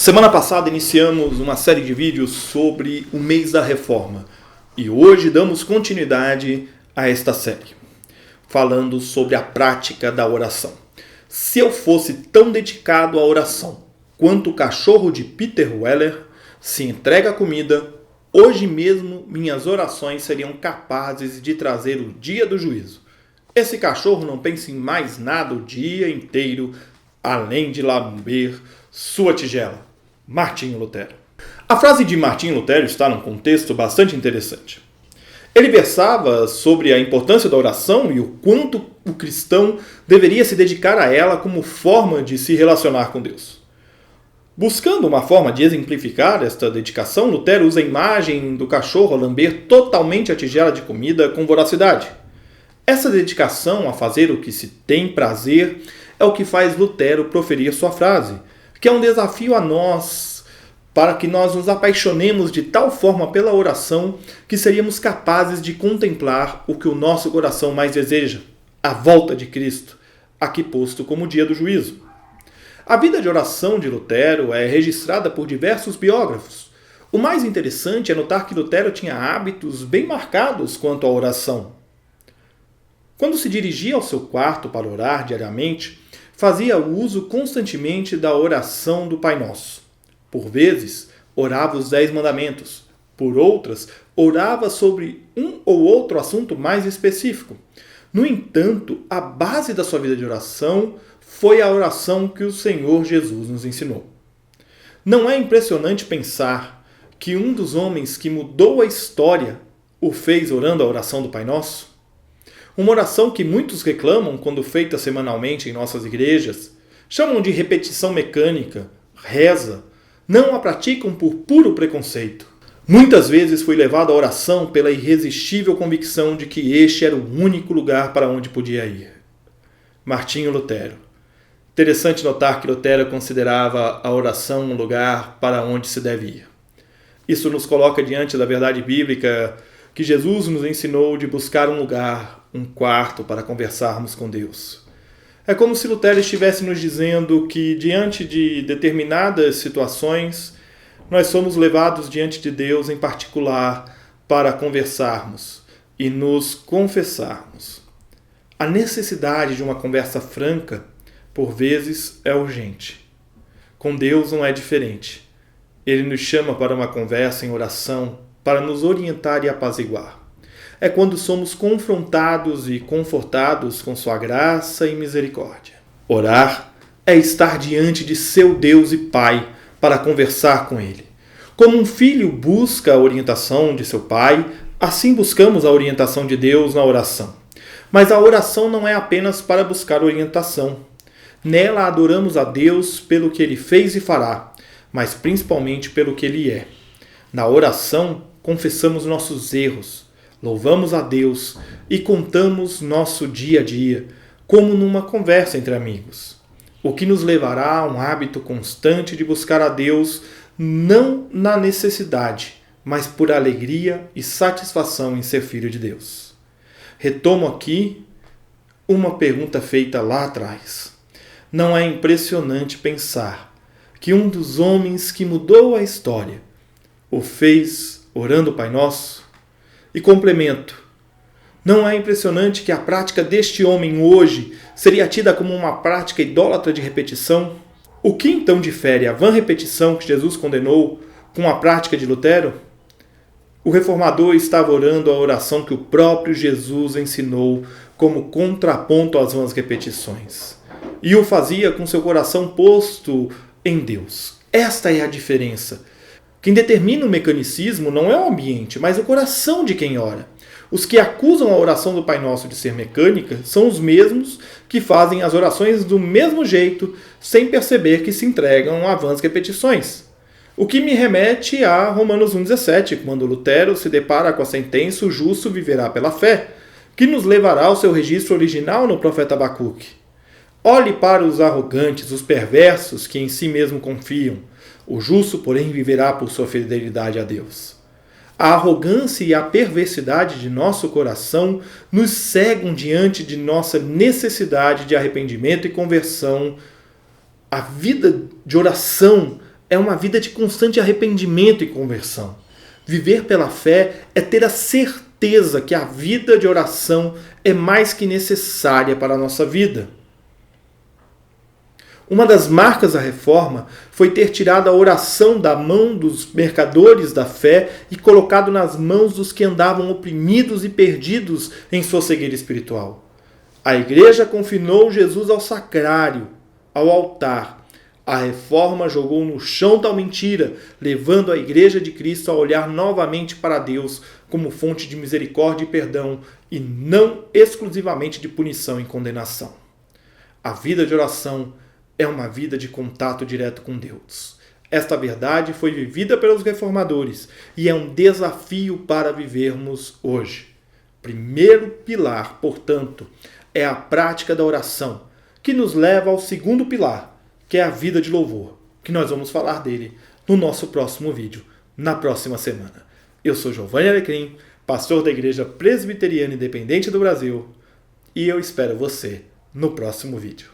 Semana passada iniciamos uma série de vídeos sobre o mês da reforma e hoje damos continuidade a esta série, falando sobre a prática da oração. Se eu fosse tão dedicado à oração quanto o cachorro de Peter Weller se entrega à comida, hoje mesmo minhas orações seriam capazes de trazer o dia do juízo. Esse cachorro não pensa em mais nada o dia inteiro, além de lamber sua tigela. Martinho Lutero. A frase de Martinho Lutero está num contexto bastante interessante. Ele versava sobre a importância da oração e o quanto o cristão deveria se dedicar a ela como forma de se relacionar com Deus. Buscando uma forma de exemplificar esta dedicação, Lutero usa a imagem do cachorro a lamber totalmente a tigela de comida com voracidade. Essa dedicação a fazer o que se tem prazer é o que faz Lutero proferir sua frase, que é um desafio a nós, para que nós nos apaixonemos de tal forma pela oração que seríamos capazes de contemplar o que o nosso coração mais deseja, a volta de Cristo, aqui posto como o dia do juízo. A vida de oração de Lutero é registrada por diversos biógrafos. O mais interessante é notar que Lutero tinha hábitos bem marcados quanto à oração. Quando se dirigia ao seu quarto para orar diariamente, fazia uso constantemente da oração do Pai Nosso. Por vezes, orava os 10 mandamentos. Por outras, orava sobre um ou outro assunto mais específico. No entanto, a base da sua vida de oração foi a oração que o Senhor Jesus nos ensinou. Não é impressionante pensar que um dos homens que mudou a história o fez orando a oração do Pai Nosso? Uma oração que muitos reclamam quando feita semanalmente em nossas igrejas, chamam de repetição mecânica, reza, não a praticam por puro preconceito. Muitas vezes fui levado à oração pela irresistível convicção de que este era o único lugar para onde podia ir. Martinho Lutero. Interessante notar que Lutero considerava a oração um lugar para onde se deve ir. Isso nos coloca diante da verdade bíblica que Jesus nos ensinou de buscar um lugar, um quarto para conversarmos com Deus. É como se Lutero estivesse nos dizendo que, diante de determinadas situações, nós somos levados diante de Deus em particular para conversarmos e nos confessarmos. A necessidade de uma conversa franca, por vezes, é urgente. Com Deus não é diferente. Ele nos chama para uma conversa em oração para nos orientar e apaziguar. É quando somos confrontados e confortados com sua graça e misericórdia. Orar é estar diante de seu Deus e Pai para conversar com Ele. Como um filho busca a orientação de seu pai, assim buscamos a orientação de Deus na oração. Mas a oração não é apenas para buscar orientação. Nela adoramos a Deus pelo que Ele fez e fará, mas principalmente pelo que Ele é. Na oração, confessamos nossos erros, louvamos a Deus e contamos nosso dia a dia, como numa conversa entre amigos. O que nos levará a um hábito constante de buscar a Deus, não na necessidade, mas por alegria e satisfação em ser filho de Deus. Retomo aqui uma pergunta feita lá atrás. Não é impressionante pensar que um dos homens que mudou a história o fez orando o Pai Nosso? E complemento, não é impressionante que a prática deste homem hoje seria tida como uma prática idólatra de repetição? O que então difere a vã repetição que Jesus condenou com a prática de Lutero? O reformador estava orando a oração que o próprio Jesus ensinou como contraponto às vãs repetições. E o fazia com seu coração posto em Deus. Esta é a diferença. Quem determina o mecanicismo não é o ambiente, mas o coração de quem ora. Os que acusam a oração do Pai Nosso de ser mecânica são os mesmos que fazem as orações do mesmo jeito, sem perceber que se entregam a vãs repetições. O que me remete a Romanos 1,17, quando Lutero se depara com a sentença: o justo viverá pela fé, que nos levará ao seu registro original no profeta Abacuque. Olhe para os arrogantes, os perversos que em si mesmo confiam. O justo, porém, viverá por sua fidelidade a Deus. A arrogância e a perversidade de nosso coração nos cegam diante de nossa necessidade de arrependimento e conversão. A vida de oração é uma vida de constante arrependimento e conversão. Viver pela fé é ter a certeza que a vida de oração é mais que necessária para a nossa vida. Uma das marcas da reforma foi ter tirado a oração da mão dos mercadores da fé e colocado nas mãos dos que andavam oprimidos e perdidos em sua cegueira espiritual. A igreja confinou Jesus ao sacrário, ao altar. A reforma jogou no chão tal mentira, levando a igreja de Cristo a olhar novamente para Deus como fonte de misericórdia e perdão e não exclusivamente de punição e condenação. A vida de oração é uma vida de contato direto com Deus. Esta verdade foi vivida pelos reformadores e é um desafio para vivermos hoje. Primeiro pilar, portanto, é a prática da oração, que nos leva ao segundo pilar, que é a vida de louvor, que nós vamos falar dele no nosso próximo vídeo, na próxima semana. Eu sou Giovanni Alecrim, pastor da Igreja Presbiteriana Independente do Brasil, e eu espero você no próximo vídeo.